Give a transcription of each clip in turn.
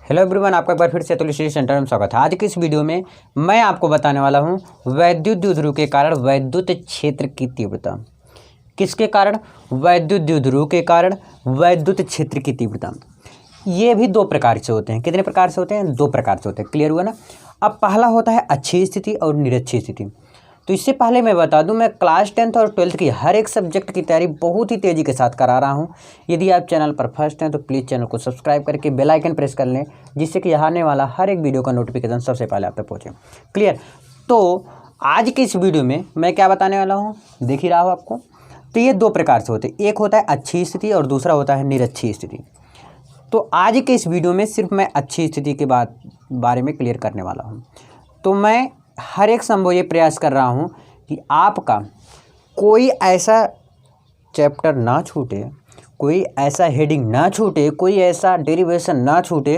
Hello everyone, आपका एक बार फिर से अतुल स्टडी सेंटर में स्वागत है। आज की इस वीडियो में मैं आपको बताने वाला हूं वैद्युत द्विध्रुव के कारण वैद्युत क्षेत्र की तीव्रता। किसके कारण? वैद्युत द्विध्रुव के कारण वैद्युत क्षेत्र की तीव्रता। ये भी दो प्रकार से होते हैं। कितने प्रकार से होते हैं? दो प्रकार से होते हैं। क्लियर हुआ ना? अब पहला होता है अच्छी स्थिति और निरक्षी स्थिति। तो इससे पहले मैं बता दूं, मैं क्लास 10th और 12th की हर एक सब्जेक्ट की तैयारी बहुत ही तेज़ी के साथ करा रहा हूं। यदि आप चैनल पर फर्स्ट हैं तो प्लीज़ चैनल को सब्सक्राइब करके बेल आइकन प्रेस कर लें, जिससे कि आने वाला हर एक वीडियो का नोटिफिकेशन सबसे पहले आप तक पहुँचे। क्लियर? तो आज की इस वीडियो में मैं क्या बताने वाला हूँ, देख ही रहा हो आपको। तो ये दो प्रकार से होते हैं, एक होता है अच्छी स्थिति और दूसरा होता है निरक्षी स्थिति। तो आज के इस वीडियो में सिर्फ मैं अच्छी स्थिति के बारे में क्लियर करने वाला हूँ। तो मैं हर एक संभव ये प्रयास कर रहा हूँ कि आपका कोई ऐसा चैप्टर ना छूटे, कोई ऐसा हेडिंग ना छूटे, कोई ऐसा डेरिवेशन ना छूटे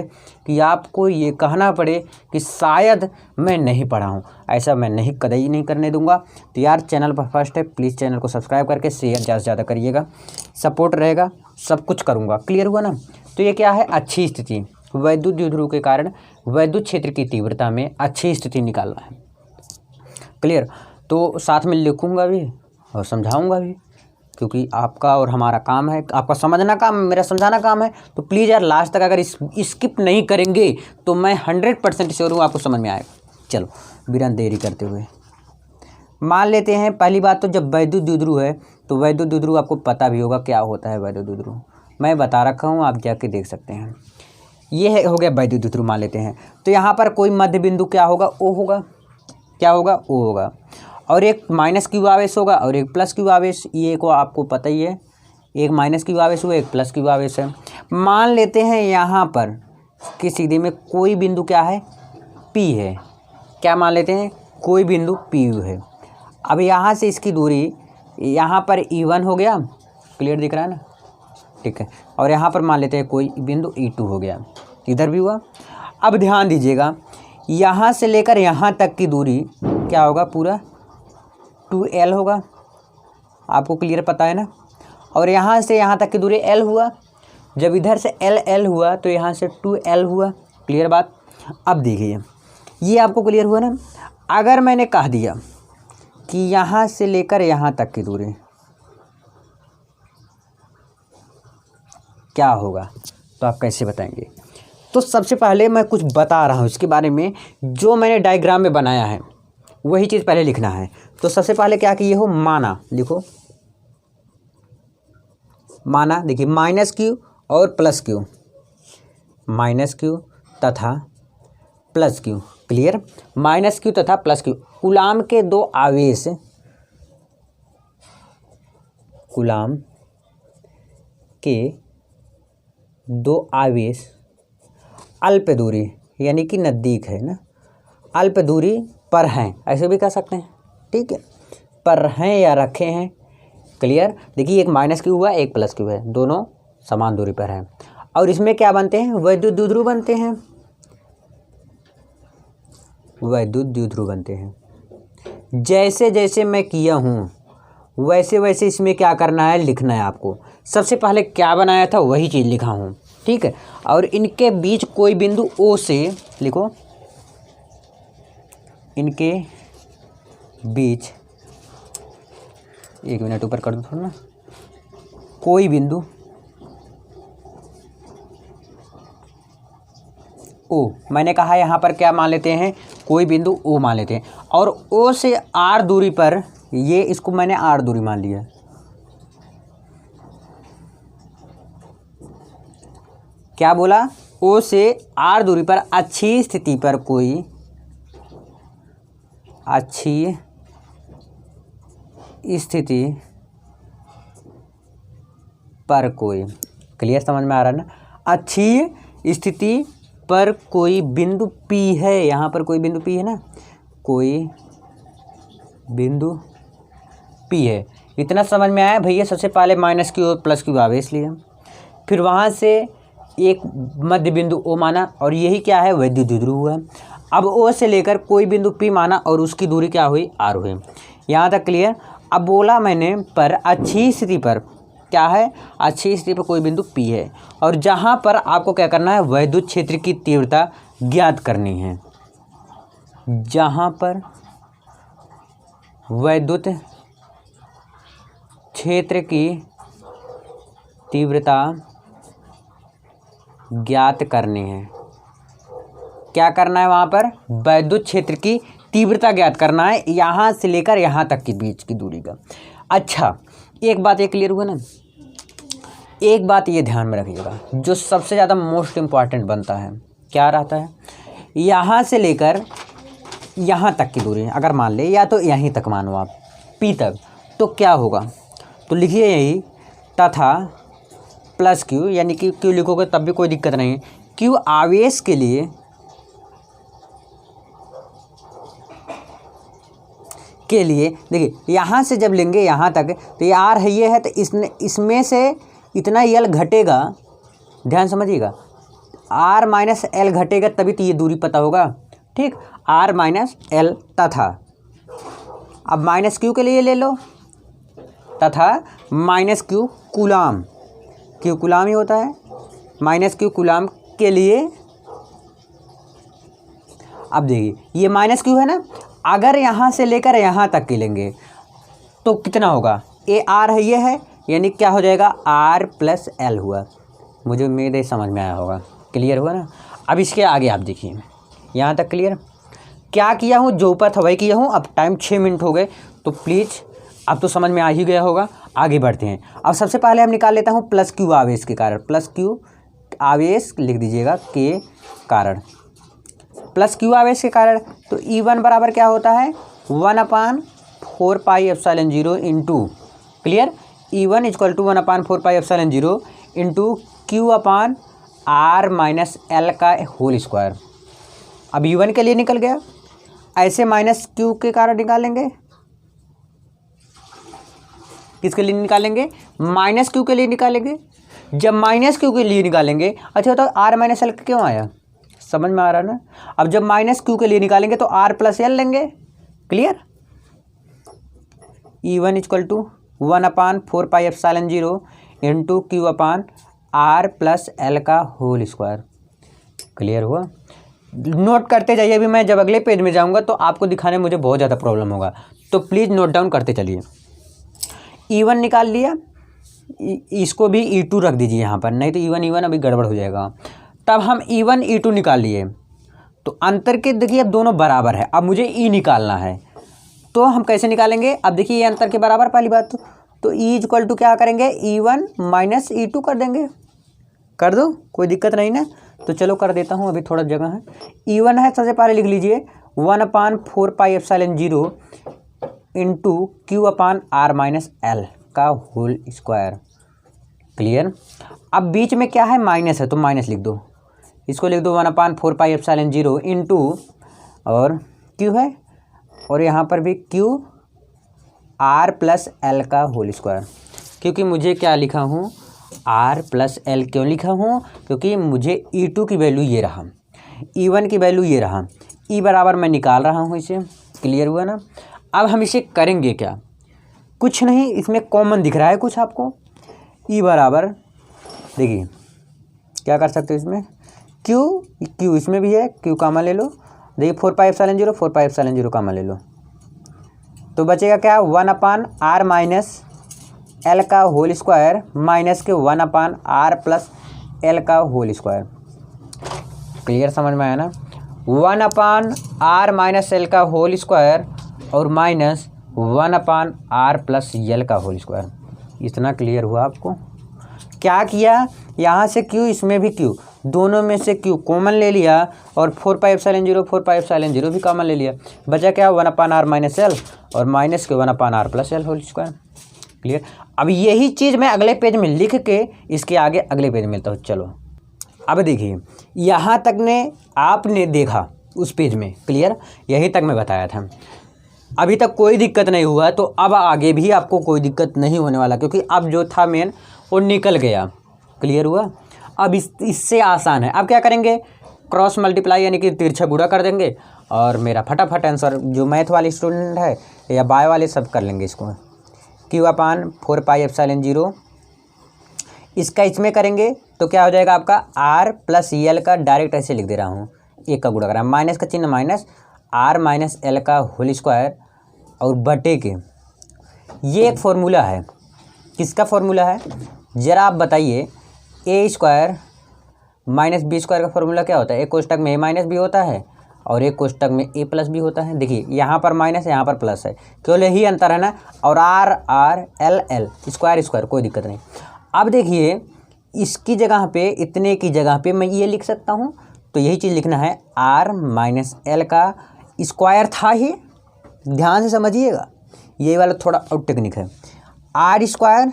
कि आपको ये कहना पड़े कि शायद मैं नहीं पढ़ा हूँ। ऐसा मैं कतई नहीं करने दूंगा। तो यार, चैनल पर फर्स्ट है, प्लीज़ चैनल को सब्सक्राइब करके शेयर ज़्यादा से ज़्यादा करिएगा, सपोर्ट रहेगा, सब कुछ करूँगा। क्लियर हुआ ना? तो ये क्या है? अच्छी स्थिति। वैद्युत द्विध्रुव के कारण वैद्युत क्षेत्र की तीव्रता में अच्छी स्थिति निकालना है। क्लियर? तो साथ में लिखूंगा भी और समझाऊंगा भी, क्योंकि आपका और हमारा काम है, आपका समझना काम, मेरा समझाना काम है। तो प्लीज़ यार, लास्ट तक अगर स्किप नहीं करेंगे तो मैं 100% श्योर हूँ आपको समझ में आएगा। चलो बिना देरी करते हुए मान लेते हैं, पहली बात तो जब वैद्युत द्विध्रुव है तो वैद्युत द्विध्रुव आपको पता भी होगा क्या होता है। वैद्युत द्विध्रुव मैं बता रखा हूँ, आप जाके देख सकते हैं। ये हो गया वैद्युत द्विध्रुव, मान लेते हैं। तो यहाँ पर कोई मध्य बिंदु क्या होगा? ओ होगा। क्या होगा? ओ होगा। और एक माइनस क्यू आवेश होगा और एक प्लस क्यू आवेश। ये को आपको पता ही है, एक माइनस क्यू आवेश हुआ, एक प्लस क्यू आवेश है। मान लेते हैं यहाँ पर कि सीधे में कोई बिंदु क्या है? पी है। क्या मान लेते हैं? कोई बिंदु पी है। अब यहाँ से इसकी दूरी, यहाँ पर E1 हो गया। क्लियर दिख रहा है ना? ठीक है। और यहाँ पर मान लेते हैं कोई बिंदु E2 हो गया। इधर भी हुआ। अब ध्यान दीजिएगा, यहाँ से लेकर यहाँ तक की दूरी क्या होगा? पूरा 2L होगा। आपको क्लियर पता है ना? और यहाँ से यहाँ तक की दूरी L हुआ। जब इधर से L हुआ तो यहाँ से 2L हुआ। क्लियर बात? अब देखिए, ये आपको क्लियर हुआ ना? अगर मैंने कह दिया कि यहाँ से लेकर यहाँ तक की दूरी क्या होगा, तो आप कैसे बताएंगे? तो सबसे पहले मैं कुछ बता रहा हूँ इसके बारे में, जो मैंने डायग्राम में बनाया है वही चीज़ पहले लिखना है। तो सबसे पहले क्या किए हो? माना, लिखो माना। देखिए, माइनस क्यू और प्लस क्यू, माइनस क्यू तथा plus Q. Clear? Minus Q तथा प्लस क्यू, कूलाम के दो आवेश, कूलाम के दो आवेश अल्प दूरी, यानी कि नज़दीक है ना, अल्प दूरी पर हैं, ऐसे भी कह सकते हैं। ठीक है, पर हैं या रखे हैं। क्लियर? देखिए, एक माइनस क्यू हुआ, एक प्लस क्यू है, दोनों समान दूरी पर हैं। और इसमें क्या बनते हैं? वैद्युत द्विध्रुव बनते हैं। वैद्युत द्विध्रुव बनते हैं। जैसे जैसे मैं किया हूँ वैसे वैसे इसमें क्या करना है? लिखना है आपको। सबसे पहले क्या बनाया था वही चीज़ लिखा हूँ। ठीक है? और इनके बीच कोई बिंदु O से, लिखो, इनके बीच, एक मिनट ऊपर कर दो थोड़ा ना, कोई बिंदु O, मैंने कहा यहाँ पर क्या मान लेते हैं? कोई बिंदु O मान लेते हैं। और O से R दूरी पर, ये इसको मैंने R दूरी मान लिया। क्या बोला? O से R दूरी पर अच्छी स्थिति पर कोई, अच्छी स्थिति पर कोई। क्लियर? समझ में आ रहा है ना? अच्छी स्थिति पर कोई बिंदु P है। यहाँ पर कोई बिंदु P है ना, कोई बिंदु P है। इतना समझ में आया भैया? सबसे पहले माइनस क्यू और प्लस क्यू आवेश लिया, फिर वहाँ से एक मध्य बिंदु O माना, और यही क्या है? वैद्युत द्विध्रुव हुआ। अब O से लेकर कोई बिंदु P माना और उसकी दूरी क्या हुई? R हुई। यहाँ तक क्लियर? अब बोला मैंने पर अच्छी स्थिति पर, क्या है, अच्छी स्थिति पर कोई बिंदु P है और जहाँ पर आपको क्या करना है, वैद्युत क्षेत्र की तीव्रता ज्ञात करनी है। जहाँ पर वैद्युत क्षेत्र की तीव्रता ज्ञात करनी है। क्या करना है, वहाँ पर वैद्युत क्षेत्र की तीव्रता ज्ञात करना है, यहाँ से लेकर यहाँ तक के बीच की दूरी का। अच्छा, एक बात ये क्लियर हुआ ना, एक बात ये ध्यान में रखिएगा, जो सबसे ज़्यादा मोस्ट इम्पॉर्टेंट बनता है क्या रहता है, यहाँ से लेकर यहाँ तक की दूरी अगर मान ले, या तो यहीं तक मानो आप P तक, तो क्या होगा, तो लिखिए यही तथा प्लस Q, यानी कि Q लिखोगे तब भी कोई दिक्कत नहीं है। Q आवेश के लिए देखिए यहाँ से जब लेंगे यहाँ तक, तो ये R है, ये है, तो इसमें से इतना L घटेगा, ध्यान समझिएगा, R माइनस L घटेगा तभी तो ये दूरी पता होगा, ठीक, R माइनस L तथा, अब माइनस Q के लिए ले लो, तथा minus Q coulomb, Q coulomb ही होता है, माइनस Q कूलाम के लिए। अब देखिए ये माइनस Q है ना, अगर यहाँ से लेकर यहाँ तक के लेंगे तो कितना होगा, ए आर है, ये है, यानी क्या हो जाएगा, R प्लस L हुआ। मुझे उम्मीद है समझ में आया होगा, क्लियर हुआ ना। अब इसके आगे आप देखिए, यहाँ तक क्लियर, क्या किया हूँ, जो ऊपर था वही किया हूँ। अब टाइम 6 मिनट हो गए, तो प्लीज़ अब तो समझ में आ ही गया होगा, आगे बढ़ते हैं। अब सबसे पहले हम निकाल लेता हूँ प्लस Q आवेश के कारण, प्लस Q आवेश लिख दीजिएगा के कारण, प्लस Q आवेश के कारण, तो E1 बराबर क्या होता है, 1/4πε0 into, clear, E1 equal to 1/4πε0 into Q/R minus L का होल स्क्वायर। अब E1 के लिए निकल गया, ऐसे माइनस Q के कारण निकालेंगे, किसके लिए निकालेंगे, माइनस Q के लिए निकालेंगे। जब माइनस Q के लिए निकालेंगे, अच्छा तो R माइनस L क्यों आया, समझ में आ रहा ना। अब जब माइनस Q के लिए निकालेंगे तो R प्लस L लेंगे, clear. E1 equal to 1/4πε0 into Q/R plus L का होल स्क्वायर, क्लियर हुआ। नोट करते जाइए, अभी मैं जब अगले पेज में जाऊंगा तो आपको दिखाने में मुझे बहुत ज़्यादा प्रॉब्लम होगा, तो प्लीज़ नोट डाउन करते चलिए। E1 निकाल लिया, इसको भी E2 रख दीजिए यहाँ पर, नहीं तो E1 अभी गड़बड़ हो जाएगा। तब हम E1 E2 निकाल लिए, तो अंतर के देखिए अब दोनों बराबर है, अब मुझे E निकालना है, तो हम कैसे निकालेंगे। अब देखिए ये अंतर के बराबर, पहली बात तो E इक्वल टू क्या करेंगे, E1 माइनस E2 कर देंगे, कर दो, कोई दिक्कत नहीं ना। तो चलो कर देता हूँ, अभी थोड़ा जगह है। E1 है, सबसे पहले लिख लीजिए 1/4πε0 इंटू Q/R माइनस L का होल स्क्वायर, क्लियर। अब बीच में क्या है, माइनस है, तो माइनस लिख दो, इसको लिख दो 1/4πε0 इंटू, और Q है, और यहाँ पर भी Q/R प्लस L का होल स्क्वायर। क्योंकि मुझे क्या लिखा हूँ, R प्लस L क्यों लिखा हूँ, क्योंकि मुझे E2 की वैल्यू ये रहा, E1 की वैल्यू ये रहा, E बराबर मैं निकाल रहा हूँ इसे, क्लियर हुआ ना। अब हम इसे करेंगे क्या, कुछ नहीं, इसमें कॉमन दिख रहा है कुछ आपको, E बराबर, देखिए क्या कर सकते हो इसमें, Q इसमें भी है, Q कामा ले लो, देखिए 4πε0 कामा ले लो, तो बचेगा क्या, 1/R माइनस L का होल स्क्वायर माइनस के 1/R प्लस L का होल स्क्वायर, क्लियर, समझ में आया ना। 1/R माइनस L का होल स्क्वायर और माइनस 1/R प्लस L का होल स्क्वायर, इतना क्लियर हुआ आपको। क्या किया, यहाँ से Q, इसमें भी Q, दोनों में से Q कॉमन ले लिया, और 4πε0 भी कॉमन ले लिया, बचा क्या, 1/R माइनस L और माइनस के 1/R plus L whole square, clear. अब यही चीज़ मैं अगले पेज में लिख के इसके आगे अगले पेज में मिलता हूँ। चलो अब देखिए, यहाँ तक ने आपने देखा उस पेज में, क्लियर, यहीं तक मैं बताया था, अभी तक कोई दिक्कत नहीं हुआ, तो अब आगे भी आपको कोई दिक्कत नहीं होने वाला, क्योंकि अब जो था मेन वो निकल गया, क्लियर हुआ। अब इससे आसान है, अब क्या करेंगे, क्रॉस मल्टीप्लाई यानी कि तिरछा गुणा कर देंगे, और मेरा फटाफट आंसर, जो मैथ वाले स्टूडेंट है या बायो वाले सब कर लेंगे इसको, Q/4πε0 इसका इसमें करेंगे तो क्या हो जाएगा आपका आर प्लस एल का, डायरेक्ट ऐसे लिख दे रहा हूँ, एक का गुणा करा, माइनस का चिन्ह माइनस, आर माइनस एल का होल स्क्वायर और बटे के। ये एक फॉर्मूला है, किसका फॉर्मूला है ज़रा आप बताइए। ए स्क्वायर माइनस बी स्क्वायर का फॉर्मूला क्या होता है? एक कोष्टक में ए माइनस बी होता है और एक कोष्टक में ए प्लस बी होता है। देखिए यहाँ पर माइनस है, यहाँ पर प्लस है, केवल यही अंतर है ना। और R R L L, square square, कोई दिक्कत नहीं। अब देखिए इसकी जगह पे, इतने की जगह पे मैं ये लिख सकता हूँ, तो यही चीज़ लिखना है, आर माइनस एल का स्क्वायर था ही, ध्यान से समझिएगा, ये वाला थोड़ा और टेक्निक है। R square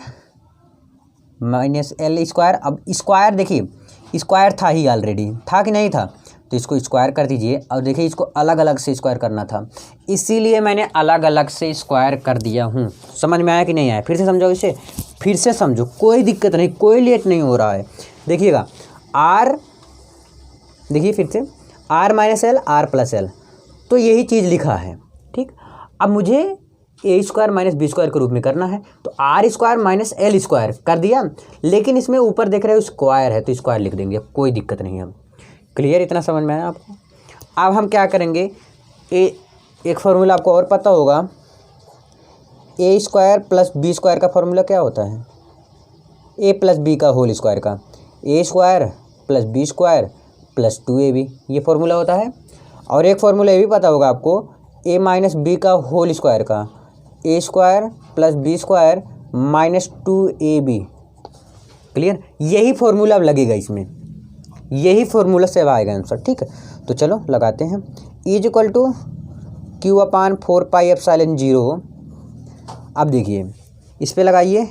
minus L square, अब स्क्वायर देखिए स्क्वायर था ही ऑलरेडी, था कि नहीं था, तो इसको स्क्वायर कर दीजिए। और देखिए इसको अलग अलग से स्क्वायर करना था, इसीलिए मैंने अलग अलग से स्क्वायर कर दिया हूँ। समझ में आया कि नहीं आया? फिर से समझो, इसे फिर से समझो, कोई दिक्कत नहीं, कोई लेट नहीं हो रहा है। देखिएगा आर, देखिए फिर से R minus L, R plus L, तो यही चीज़ लिखा है, ठीक। अब मुझे a square minus b square के रूप में करना है, तो R square minus L square कर दिया, लेकिन इसमें ऊपर देख रहे हो स्क्वायर है तो स्क्वायर लिख देंगे, कोई दिक्कत नहीं है। अब क्लियर, इतना समझ में आया आपको? अब हम क्या करेंगे, एक फार्मूला आपको और पता होगा, A square plus B square का फार्मूला क्या होता है? ए प्लस बी का होल स्क्वायर का, A square plus B square plus 2ab, ये फार्मूला होता है। और एक फार्मूला ये भी पता होगा आपको, ए माइनस बी का होल स्क्वायर का, A square plus B square minus 2ab। Clear, यही फार्मूला अब लगेगा इसमें, यही फार्मूला से अब आएगा आंसर, ठीक है। तो चलो लगाते हैं, is equal to Q upon 4πε0। अब देखिए इस पे लगाइए,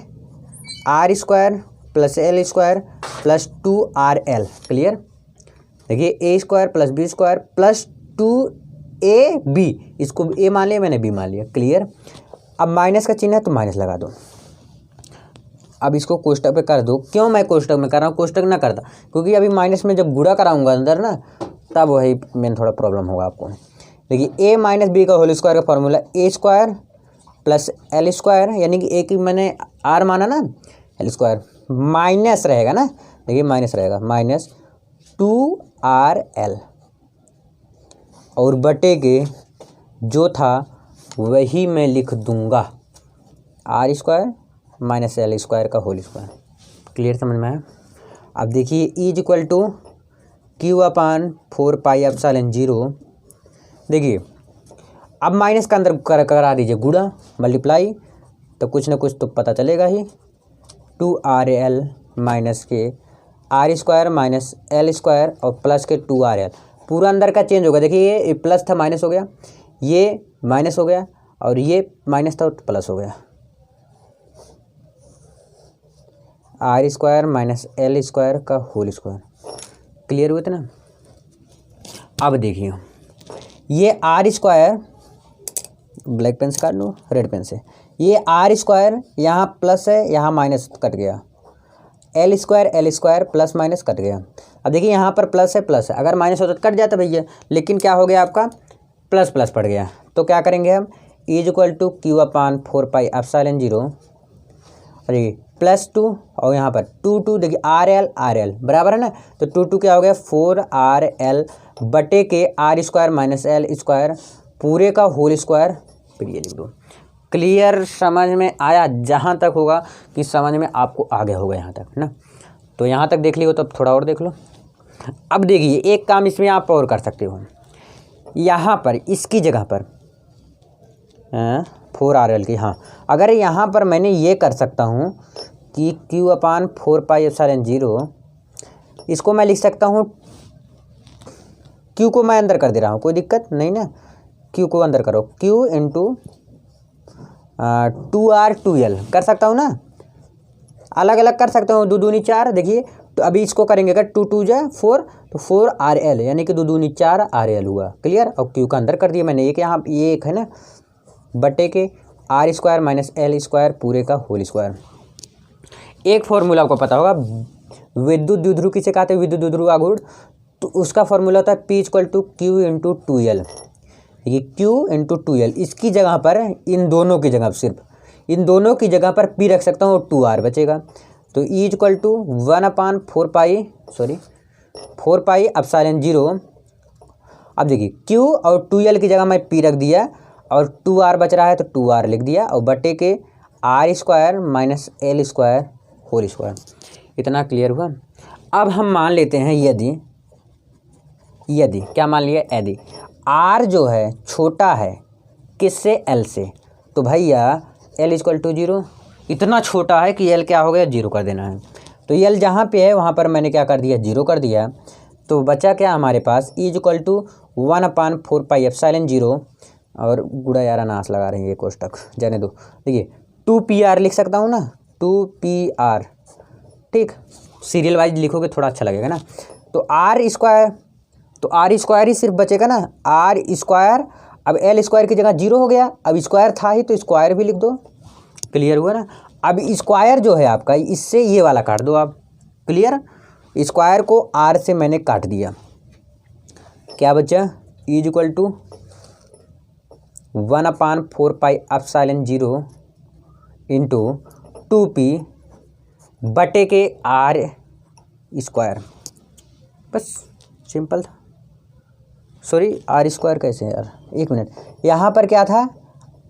R square plus L square plus 2rl। Clear, देखिए A square plus B square plus 2ab, इसको ए मान लिया मैंने, बी मान लिया। क्लियर, अब माइनस का चिन्ह है तो माइनस लगा दो। अब इसको कोष्टक पे कर दो। क्यों मैं कोष्टक में कर रहा हूँ? कोष्टक ना करता, क्योंकि अभी माइनस में जब गुणा कराऊंगा अंदर ना, तब वही मेन थोड़ा प्रॉब्लम होगा आपको। देखिए ए माइनस बी का होल स्क्वायर का फॉर्मूला, ए स्क्वायर प्लस एल स्क्वायर, यानी कि ए की मैंने आर माना ना, एल स्क्वायर माइनस रहेगा ना, देखिए माइनस रहेगा, माइनस 2rl और बटे के जो था वही मैं लिख दूंगा, r square minus L square का होल स्क्वायर। क्लियर, समझ में आया? अब देखिए is equal to Q upon 4πε0। देखिए अब माइनस का अंदर करा दीजिए गुणा, मल्टीप्लाई, तो कुछ ना कुछ तो पता चलेगा ही। 2rl माइनस के r square minus L square और प्लस के 2rl, पूरा अंदर का चेंज होगा। देखिए ये प्लस था माइनस हो गया, ये माइनस हो गया, और ये माइनस था तो प्लस हो गया। R square minus L square का होल स्क्वायर। क्लियर हुआ था ना? अब देखिए ये आर स्क्वायर, ब्लैक पेन से काट लो, रेड पेन से, ये आर स्क्वायर यहाँ प्लस है, यहाँ माइनस कट गया, L square plus minus cut गया। अब देखिए यहाँ पर प्लस है, प्लस है, अगर माइनस होता तो कट जाता भैया, लेकिन क्या हो गया आपका, प्लस प्लस पड़ गया। तो क्या करेंगे हम, is equal to Q upon 4πε0, अरे प्लस 2 और यहाँ पर 2 देखिए RL बराबर है ना, तो 2 क्या हो गया, 4RL बटे के r square minus L square पूरे का होल स्क्वायर, फिर ये लिख दो। क्लियर, समझ में आया? जहाँ तक होगा कि समझ में आपको आ गया होगा यहाँ तक ना, तो यहाँ तक देख लियो, तो अब थोड़ा और देख लो। अब देखिए एक काम इसमें आप और कर सकते हो, यहाँ पर इसकी जगह पर 4RL की, हाँ, अगर यहाँ पर मैंने ये कर सकता हूँ कि Q अपान 4πε0, इसको मैं लिख सकता हूँ, Q को मैं अंदर कर दे रहा हूँ, कोई दिक्कत नहीं ना, Q को अंदर करो, Q इंटू 2R2L कर सकता हूँ ना, अलग अलग कर सकता हूँ, 2 दूनी 4। देखिए तो अभी इसको करेंगे अगर 2 2 जा 4, तो 4RL यानी कि 2 दूनी 4RL हुआ। क्लियर, और Q का अंदर कर दिया मैंने, एक यहाँ ये एक है ना, बटे के r square minus L square पूरे का होल स्क्वायर। एक फॉर्मूला आपको पता होगा, विद्युत द्विध्रुव किसे कहते हैं, विद्युत द्विध्रुव आघूर्ण, तो उसका फॉर्मूला होता है P equal to q into 2L। ये Q इंटू 2L, इसकी जगह पर इन दोनों की जगह, सिर्फ इन दोनों की जगह पर P रख सकता हूँ और 2R बचेगा। तो E equal to 4 pi epsilon 0। अब देखिए क्यू और 2l की जगह मैं पी रख दिया और 2r बच रहा है तो 2r लिख दिया और बटे के r square minus l square whole square. इतना क्लियर हुआ। अब हम मान लेते हैं यदि क्या मान लिया, यदि r जो है छोटा है किससे, l से, तो भैया l इक्वल टू 0। इतना छोटा है कि l क्या हो गया, 0 कर देना है। तो l जहाँ पे है वहाँ पर मैंने क्या कर दिया, 0 कर दिया। तो बचा क्या हमारे पास, E equal to 1/4 pi epsilon 0 और गुड़ा यार अनास लगा रहे हैं ये कोष्टक, जाने दो। देखिए 2pr लिख सकता हूँ ना, 2pr, ठीक, सीरियल वाइज लिखोगे थोड़ा अच्छा लगेगा ना। तो r स्क्वायर, तो r स्क्वायर ही सिर्फ बचेगा ना, r स्क्वायर। अब l स्क्वायर की जगह 0 हो गया, अब स्क्वायर था ही तो स्क्वायर भी लिख दो। क्लियर हुआ ना। अब स्क्वायर जो है आपका, इससे ये वाला काट दो आप। क्लियर, स्क्वायर को r से मैंने काट दिया, क्या बचा, E equal to 1/4 pi epsilon 0 into 2p बटे के r स्क्वायर। बस सिंपल था। सॉरी, r स्क्वायर कैसे है यार, एक मिनट, यहाँ पर क्या था,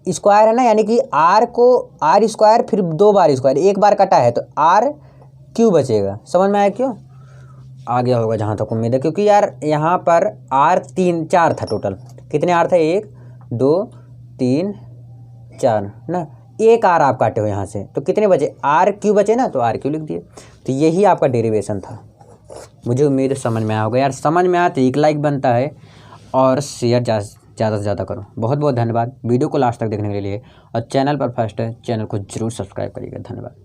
स्क्वायर है ना, यानी कि r को r स्क्वायर फिर 2 बार स्क्वायर, एक बार कटा है तो r क्यों बचेगा। समझ में आया क्यों, आ गया होगा जहाँ तक उम्मीद है, क्योंकि यार यहाँ पर r 4 था टोटल। कितने r था, 1 2 3 4 ना, एक r आप काटे हो यहाँ से, तो कितने बचे, r क्यों बचे ना, तो r क्यों लिख दिए। तो यही आपका डेरिवेशन था। मुझे उम्मीद है समझ में आया होगा यार। समझ में आया तो एक लाइक बनता है और शेयर ज़्यादा से ज़्यादा करो। बहुत बहुत धन्यवाद वीडियो को लास्ट तक देखने के लिए। और चैनल पर फर्स्ट है, चैनल को जरूर सब्सक्राइब करिएगा। धन्यवाद।